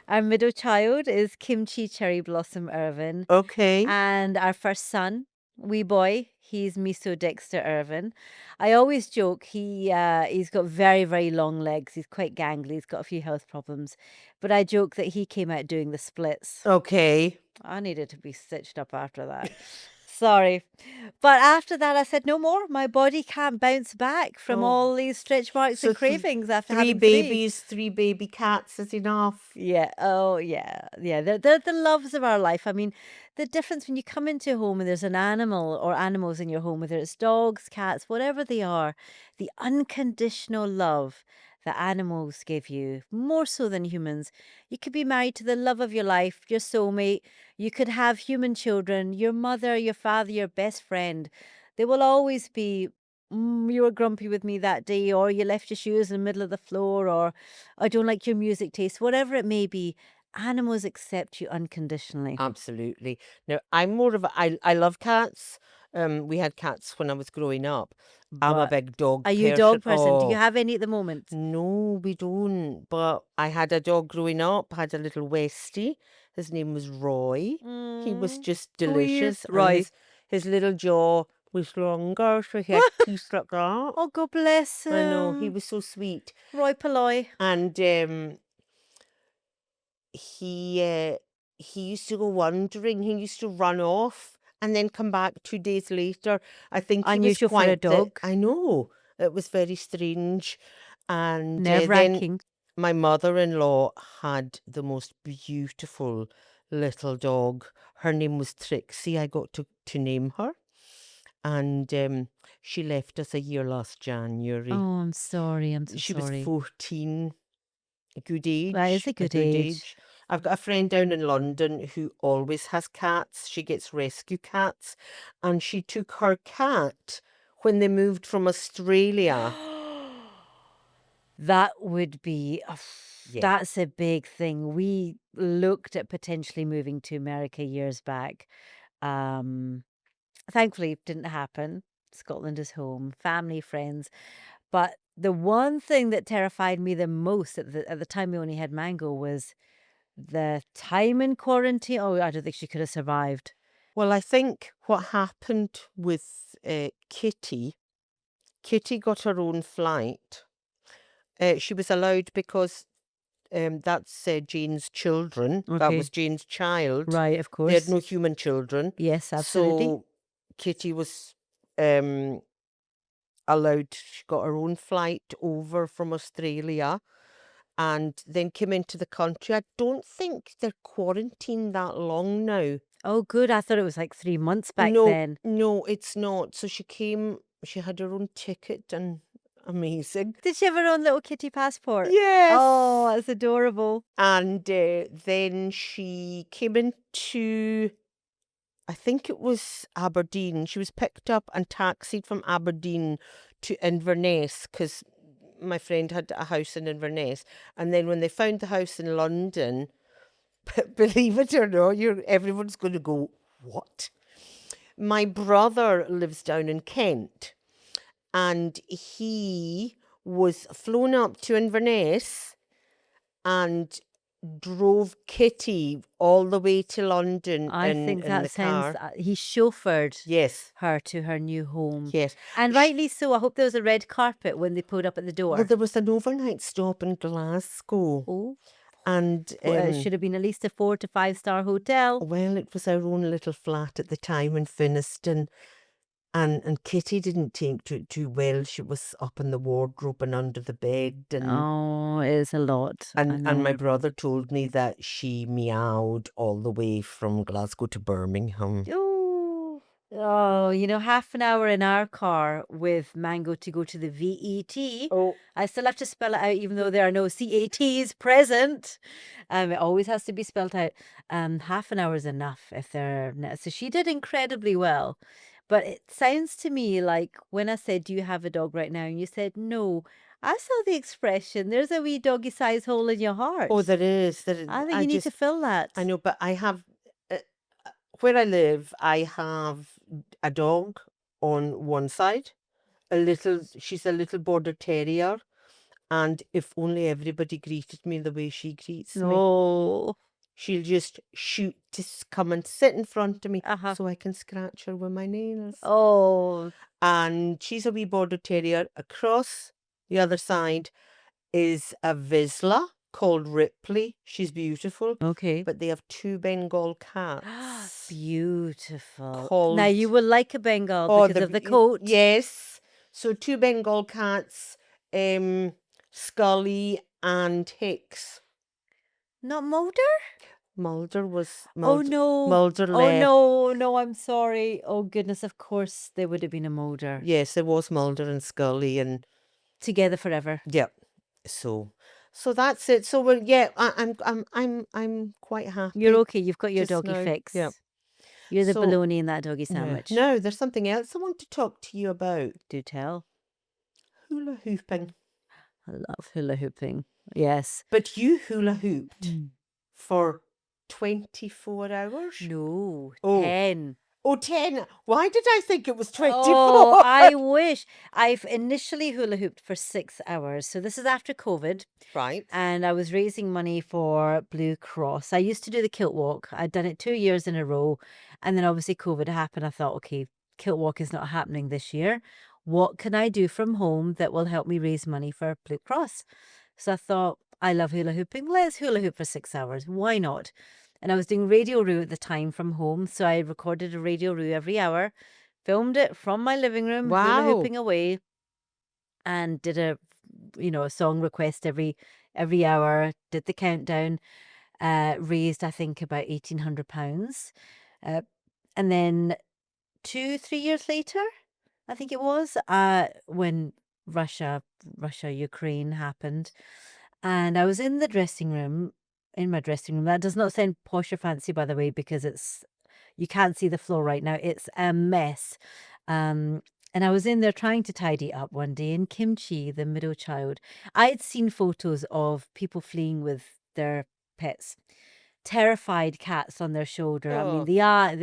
Our middle child is Kimchi Cherry Blossom Irvine. Okay. And our first son, wee boy, he's Miso Dexter Irvin. I always joke he's got very, very long legs. He's quite gangly. He's got a few health problems. But I joke that he came out doing the splits. Okay. I needed to be stitched up after that. Sorry. But after that, I said, no more. My body can't bounce back from Oh. all these stretch marks So and cravings after three having three. babies, 3 baby cats is enough. Yeah. Oh, yeah. Yeah. They're the loves of our life. I mean, the difference when you come into a home and there's an animal or animals in your home, whether it's dogs, cats, whatever they are, the unconditional love that animals give you, more so than humans. You could be married to the love of your life, your soulmate. You could have human children, your mother, your father, your best friend. They will always be. You were grumpy with me that day, or you left your shoes in the middle of the floor, or I don't like your music taste, whatever it may be, animals accept you unconditionally. Absolutely. Now, I'm more of a, I love cats. We had cats when I was growing up. I'm a But big dog are you a person. dog person? Do you have any at the moment? No, we don't. But I had a dog growing up, had a little Westie. His name was Roy. He was Mm, just who is delicious. And Roy? his little jaw was longer, so he had teeth like that. Oh, God bless I know, he him. was so sweet. Roy Polloy. And he he used to go wandering. He used to run off and then come back 2 days later. I think he was Unusual for a quite dog. I know, it was very strange. And Nerve then wracking. my mother-in-law had the most beautiful little dog. Her name was Trixie. I got to name her. And she left us a year last January. Oh, I'm sorry. I'm so She was sorry. 14. A good That is age, a a good good age. age. I've got a friend down in London who always has cats. She gets rescue cats, and she took her cat when they moved from Australia. That would be, Yeah. that's a big thing. We looked at potentially moving to America years back. Um, Thankfully, it didn't happen. Scotland is home, family, friends. But the one thing that terrified me the most at the time we only had Mango was the time in quarantine. Oh, I don't think she could have survived. Well, I think what happened with Kitty got her own flight. She was allowed because that's Jane's children. That Okay. was Jane's child. Right, of They had course. no human children. Yes, absolutely. So Kitty was um, allowed, she got her own flight over from Australia and then came into the country. I don't think they're quarantined that long now. Oh, good. I thought it was like 3 months back No, then. no, it's not. So she came, she had her own ticket and amazing. Did she have her own little kitty passport? Yes. Oh, that's adorable. And then she came into, I think it was Aberdeen. She was picked up and taxied from Aberdeen to Inverness because my friend had a house in Inverness. And then when they found the house in London, believe it or not, everyone's going to go, what? My brother lives down in Kent, and he was flown up to Inverness and drove Kitty all the way to London I think in that the sounds, car. he chauffeured Yes, her to her new home. yes. And Sh- rightly so. I hope there was a red carpet when they pulled up at the Well, door. there was an overnight stop in Glasgow, Oh, and it should have been at least a 4 to 5 star hotel. well, it was our own little flat at the time in Finniston, and Kitty didn't take to it too well. She was up in the wardrobe and under the bed, Oh, it is a lot. I and my know. brother told me that she meowed all the way from Glasgow to Birmingham. Oh, oh, half an hour in our car with Mango to go to the VET. Oh, I still have to spell it out, even though there are no CATs present. It always has to be spelled out. Half an hour is enough if they're so she did incredibly well. But it sounds to me like when I said, "Do you have a dog right now?" and you said no, I saw the expression. There's a wee doggy size hole in your heart. oh, there is. I think I you need to just, fill that. I know, but I have, uh, where I live, I have a dog on one side, she's a little border terrier, And if only everybody greeted me the way she greets me. Oh. She'll just shoot to come and sit in front of me Uh-huh. so I can scratch her with my nails. Oh. And she's a wee border terrier. Across the other side is a Vizsla called Ripley. She's beautiful. Okay. But they have 2 Bengal cats Beautiful. called... Now you will like a Bengal Oh, because of the coat. Yes. So 2 Bengal cats, Scully and Hicks. Not Mulder? Mulder was... Oh no. Mulder Oh left. no, I'm sorry. Oh goodness, of course there would have been a Mulder. Yes, there was Mulder and Scully and... Together forever. Yeah. So that's it. So I'm quite happy. You're okay, you've got your just doggy now. fix. Yeah. You're the So- bologna in that doggy Yeah. sandwich. No, there's something else I want to talk to you about. Do tell. Hula hooping. I love hula hooping. Yes. But you hula hooped for 24 hours? No, Oh. 10. Oh, 10. Why did I think it was 24? Oh, I wish. I've initially hula hooped for 6 hours. So this is after COVID. Right. And I was raising money for Blue Cross. I used to do the kilt walk. I'd done it 2 years in a row. And then obviously COVID happened. I thought, okay, kilt walk is not happening this year. What can I do from home that will help me raise money for Blue Cross? So I thought, I love hula hooping. Let's hula hoop for 6 hours. Why not? And I was doing Radio Roo at the time from home. So I recorded a Radio Roo every hour, filmed it from my living room, hula Wow. hooping away, and did a song request every hour, did the countdown, raised I think about £1,800. And then 2-3 years later, I think it was, when Russia Ukraine happened, and I was in my dressing room. That does not sound posh or fancy, by the way, because you can't see the floor right now. It's a mess. And I was in there trying to tidy up one day, and Kimchi, the middle child, I had seen photos of people fleeing with their pets, terrified cats on their shoulder. I mean, Oh.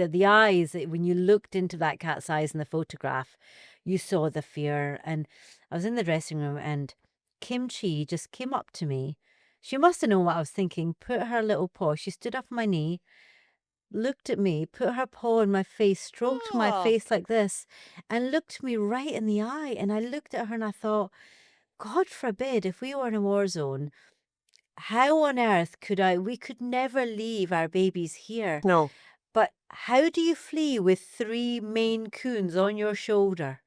the eyes, when you looked into that cat's eyes in the photograph, you saw the fear. And I was in the dressing room, and Kimchi just came up to me. She must have known what I was thinking, put her little paw, she stood up on my knee, looked at me, put her paw in my face, stroked my Oh. face like this, and looked me right in the eye. And I looked at her and I thought, God forbid, if we were in a war zone, how on earth we could never leave our babies here. No. But how do you flee with 3 Maine Coons on your shoulder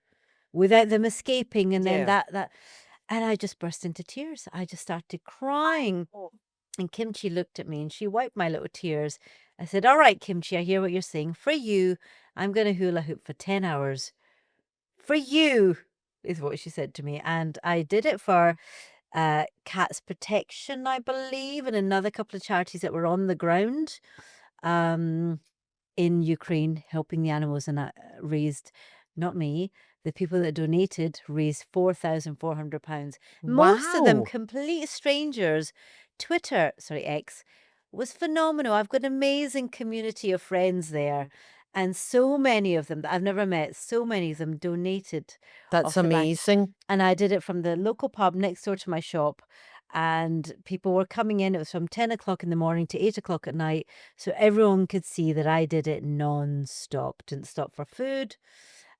without them escaping? And then Yeah. that, and I just burst into tears. I just started crying. Oh. And Kimchi looked at me and she wiped my little tears. I said, all right, Kimchi, I hear what you're saying. For you, I'm going to hula hoop for 10 hours. For you, is what she said to me. And I did it for Cats Protection, I believe, and another couple of charities that were on the ground in Ukraine, helping the animals. And I raised, not me, the people that donated raised £4,400. Most of them Wow. complete strangers. Twitter, sorry, X, was phenomenal. I've got an amazing community of friends there. And so many of them that I've never met, so many of them donated. That's off the back. amazing. And I did it from the local pub next door to my shop. And people were coming in. It was from 10 o'clock in the morning to 8 o'clock at night. So everyone could see that I did it non-stop. Didn't stop for food.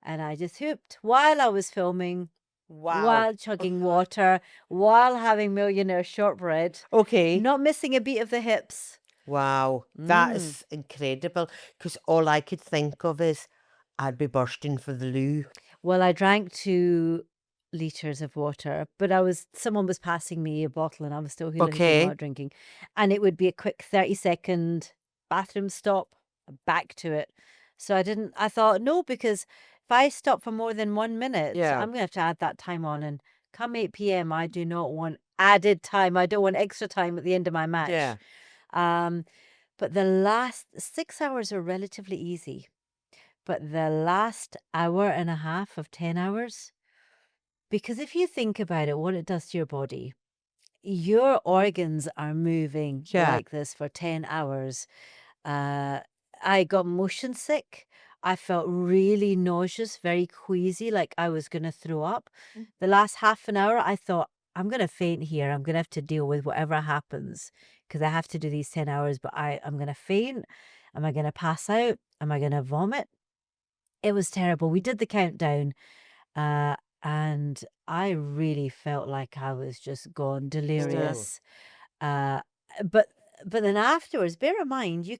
And I just hooped while I was filming, Wow. while chugging water, while having millionaire shortbread, Okay. not missing a beat of the hips. Wow. That is incredible. Because all I could think of is I'd be bursting for the loo. Well, I drank 2 liters of water, but someone was passing me a bottle and I was still hula hooping, Okay. not drinking. And it would be a quick 30-second bathroom stop, back to it. So I thought, no, because if I stop for more than 1 minute, Yeah. I'm going to have to add that time on. And come 8 p.m., I do not want added time. I don't want extra time at the end of my match. Yeah. But the last 6 hours are relatively easy. But the last hour and a half of 10 hours, because if you think about it, what it does to your body, your organs are moving Yeah. like this for 10 hours. I got motion sick. I felt really nauseous, very queasy, like I was going to throw up. The last half an hour, I thought I'm going to faint here. I'm going to have to deal with whatever happens because I have to do these 10 hours, but I'm going to faint. Am I going to pass out? Am I going to vomit? It was terrible. We did the countdown, uh, and I really felt like I was just gone delirious. Uh, but but then afterwards, bear in mind, you've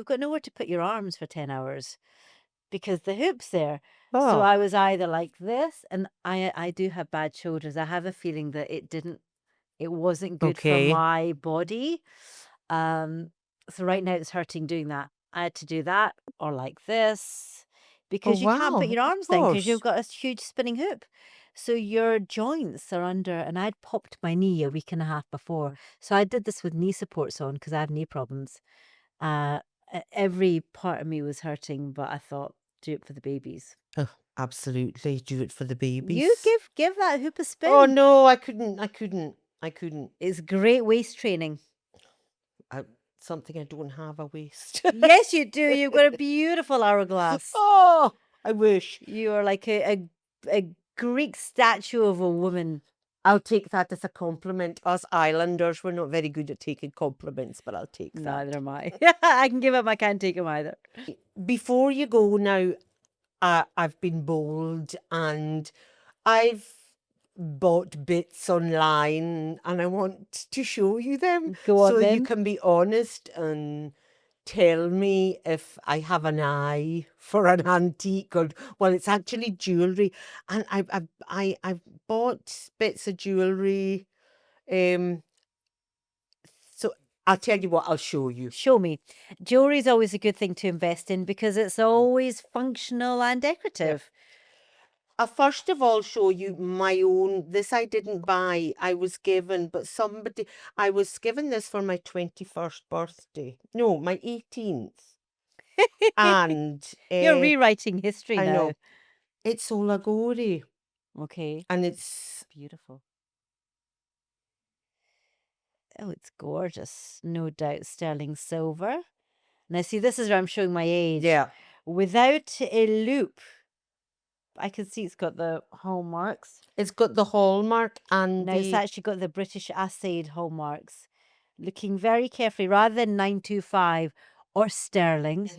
got nowhere to put your arms for 10 hours because the hoop's there. So Oh, I was either like this, and I do have bad shoulders. I have a feeling that it wasn't good for okay. my body. Um, so right now it's hurting doing that. I had to do that or like this Oh, because you can't put wow. your Of arms down because you've course. got a huge spinning hoop. So your joints are under, and I'd popped my knee a week and a half before. So I did this with knee supports on because I have knee problems. Uh, every part of me was hurting, but I thought, do it for the babies. Oh, absolutely. Do it for the You babies. give that hoop a Oh, spin. no, I couldn't. I couldn't. I couldn't. It's great waist training. I, something I don't have a waist. Yes, you do. You've got a beautiful hourglass. Oh, I wish. You are like a Greek statue of a woman. I'll take that as a compliment. Us Islanders, we're not very good at taking compliments, but I'll take that. Neither am I. I can give up. I can't take them either. Before you go now, I've been bold and I've bought bits online and I want to show you them Go so on you then. can be honest and tell me if I have an eye for an antique or well, it's actually jewelry, and I've bought bits of jewelry. So I'll tell you what, I'll show you. Show me. Jewelry is always a good thing to invest in because it's always functional and decorative. I'll first of all show you my own. This I didn't buy. I was given, but I was given this for my 21st birthday. No, my 18th. And You're rewriting history I now. know it's Olagori Okay. and it's Beautiful. Oh, it's gorgeous. No doubt sterling silver. Now, see, this is where I'm showing my age. yeah, Without a loop, I can see it's got the hallmarks. it's got the hallmark and Now, it's actually got the British assayed hallmarks. Looking very carefully, rather than 925 or sterling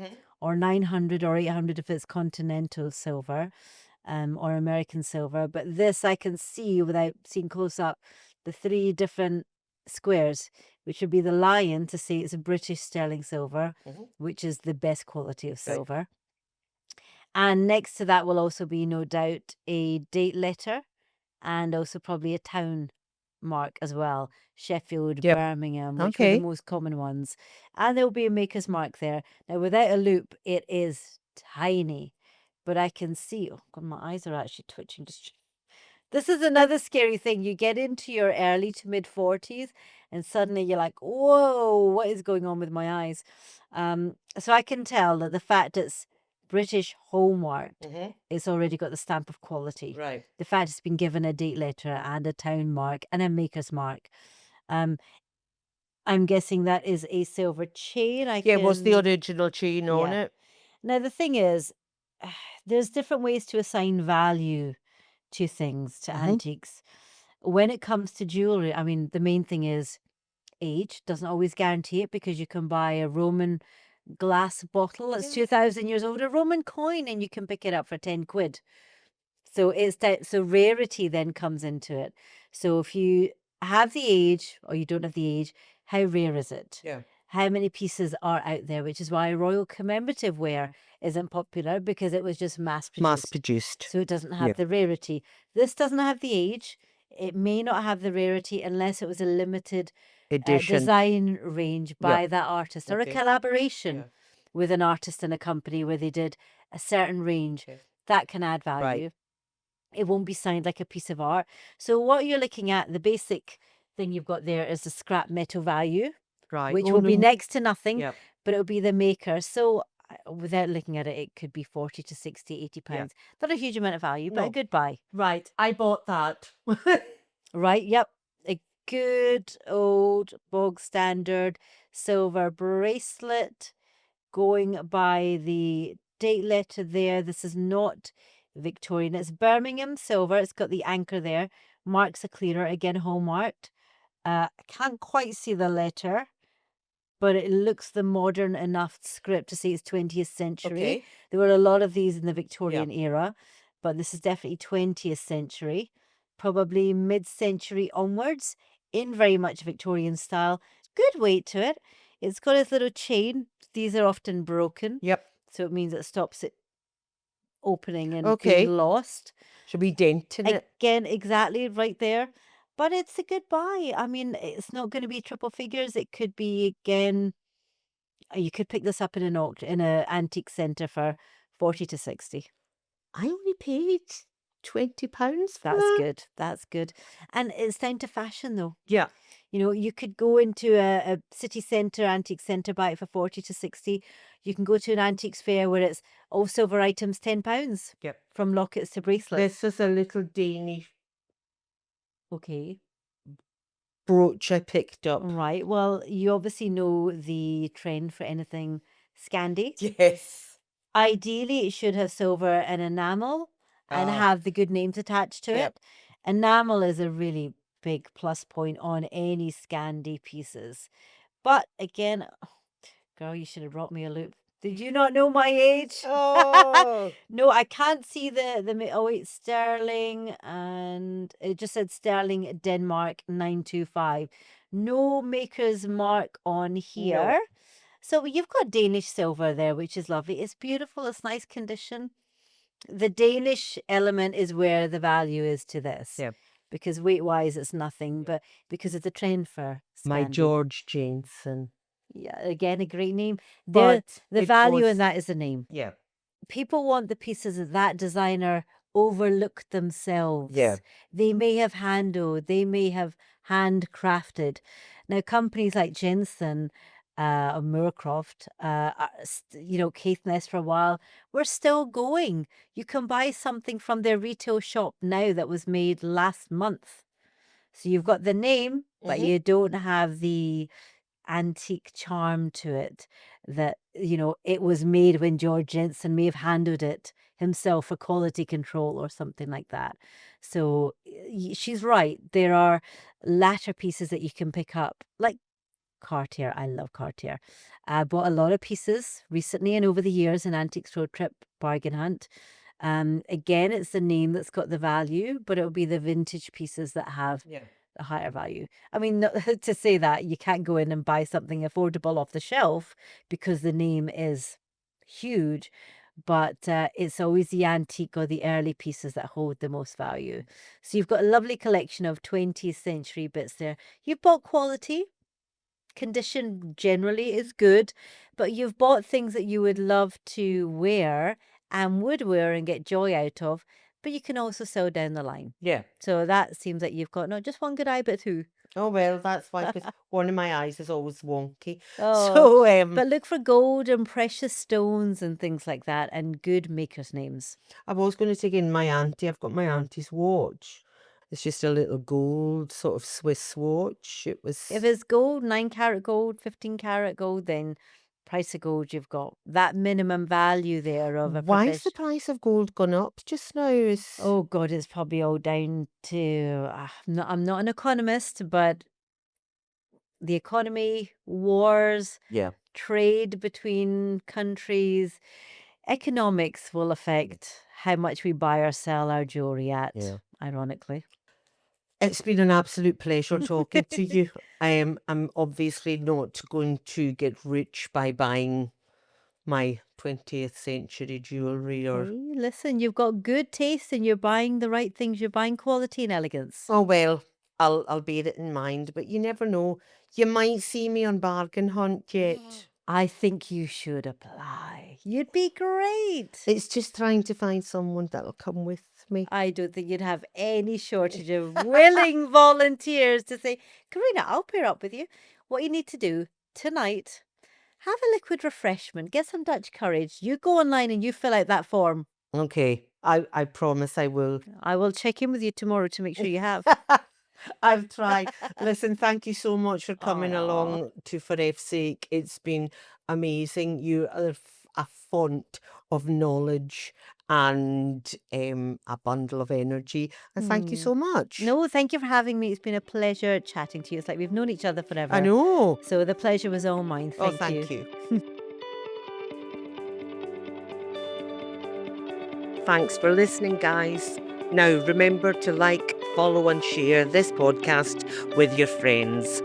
or 900 or 800 if it's continental silver or American silver. But this I can see without seeing close up the three different squares, which would be the lion to say it's a British sterling silver, which is the best quality of silver. And next to that will also be, no doubt, a date letter and also probably a town mark as well. Sheffield, Yep. Birmingham, which were the Okay. most common ones. And there'll be a maker's mark there. Now, without a loop, it is tiny, but I can see, oh God, my eyes are actually twitching. This is another scary thing. You get into your early to mid 40s and suddenly you're like, whoa, what is going on with my eyes? So I can tell that the fact it's British hallmarked, it's already got the stamp of quality. Right. The fact it's been given a date letter and a town mark and a maker's mark. I'm guessing that is a silver chain. Yeah, what's the original chain on Yeah. it? Now, the thing is, there's different ways to assign value to things, to antiques. When it comes to jewelry, I mean, the main thing is age doesn't always guarantee it because you can buy a Roman glass bottle that's 2,000 years old, a Roman coin, and you can pick it up for 10 quid. So it's that, so rarity then comes into it. So if you have the age or you don't have the age, how rare is it? Yeah. How many pieces are out there? Which is why royal commemorative wear isn't popular because it was just mass produced. Mass produced. So it doesn't have the rarity. This doesn't have the age. It may not have the rarity unless it was a limited Edition. design range by that artist or a Okay. collaboration with an artist and a company where they did a certain range. That can add value. It won't be signed like a piece of art. So what you're looking at, the basic thing you've got there is the scrap metal value, Right. which Oh, will be no. next to nothing, Yep. but it'll be the maker. So without looking at it, it could be 40 to 60, 80 pounds. Not a huge amount of value, but a No. good buy. Right. I bought that. Right? Yep. A good old bog standard silver bracelet going by the date letter there. This is not Victorian. It's Birmingham silver. It's got the anchor there, Marks are clearer, again hallmarked. I can't quite see the letter, but it looks the modern enough script to say it's 20th century. Okay. There were a lot of these in the Victorian era, but this is definitely 20th century, probably mid-century onwards, in very much Victorian style. Good weight to it. It's got its little chain. These are often broken, Yep. so it means it stops it opening and Okay. being lost. Should be denting it. Again, exactly right there. But it's a good buy. I mean, it's not going to be triple figures. It could be, again, you could pick this up in in a antique centre for 40 to 60. I only paid £20 for That's that. good. That's good. And it's down to fashion, though. Yeah. You know, you could go into a city centre, antique centre, buy it for 40 to 60. You can go to an antiques fair where it's all silver items, £10, Yep. from lockets to bracelets. This is a little Danish Okay. brooch I picked up. Right. Well, you obviously know the trend for anything Scandi. Yes. Ideally, it should have silver and enamel and Ah. have the good names attached to Yep. it. Enamel is a really big plus point on any Scandi pieces. But again, girl, you should have brought me a loop. Did you not know my age? Oh. No, I can't see oh wait, Sterling, and it just said Sterling, Denmark 925. No maker's mark on here. So you've got Danish silver there, which is lovely. It's beautiful. It's nice condition. The Danish element is where the value is to this. Yeah. Because weight-wise, it's nothing, but because of the trend for My Scandi. George Jensen. Yeah, again, a great name. But The it value was- in that is the name. Yeah. People want the pieces that designer overlooked themselves. Yeah. They may have handled, they may have handcrafted. Now, companies like Jensen or Moorcroft, Caithness for a while, we're still going. You can buy something from their retail shop now that was made last month. So you've got the name, but Mhm. you don't have the antique charm to it that, it was made when George Jensen may have handled it himself for quality control or something like that. So she's right. There are latter pieces that you can pick up, like Cartier. I love Cartier. I bought a lot of pieces recently and over the years in Antiques Road Trip Bargain Hunt. Again, it's the name that's got the value, but it'll be the vintage pieces that have a higher value. I mean, to say that you can't go in and buy something affordable off the shelf because the name is huge, but it's always the antique or the early pieces that hold the most value. So you've got a lovely collection of 20th century bits there. You've bought quality. Condition generally is good, but you've bought things that you would love to wear and would wear and get joy out of, but you can also sell down the line. Yeah. So that seems like you've got not just one good eye, but two. Oh, well, that's why, because one of my eyes is always wonky. Oh, So, but look for gold and precious stones and things like that and good makers' names. I was going to take in my auntie. I've got my auntie's watch. It's just a little gold sort of Swiss watch. It was. If it's gold, 9-carat gold, 15-carat gold, then price of gold, you've got that minimum value there of a Why's the price of gold gone up just now? Oh God, it's probably all down to I'm not an economist, but the economy, wars, Yeah. trade between countries, economics will affect how much we buy or sell our jewelry at, Yeah. ironically. It's been an absolute pleasure talking to you. I'm obviously not going to get rich by buying my 20th century jewellery or. Hey, listen, you've got good taste and you're buying the right things. You're buying quality and elegance. Oh, well, I'll bear it in mind, but you never know. You might see me on Bargain Hunt yet. I think you should apply. You'd be great. It's just trying to find someone that'll come with me. I don't think you'd have any shortage of willing volunteers to say, Carina, I'll pair up with you. What you need to do tonight, have a liquid refreshment, get some Dutch courage. You go online and you fill out that form. Okay, I promise I will. I will check in with you tomorrow to make sure you have. I've tried. Listen, thank you so much for coming Aw. along to For F's Sake. It's been amazing. You are a font of knowledge and a bundle of energy. And thank you so much. No, thank you for having me. It's been a pleasure chatting to you. It's like we've known each other forever. I know. So the pleasure was all mine. Thank Thank you. you. Thanks for listening, guys. Now remember to like, follow, and share this podcast with your friends.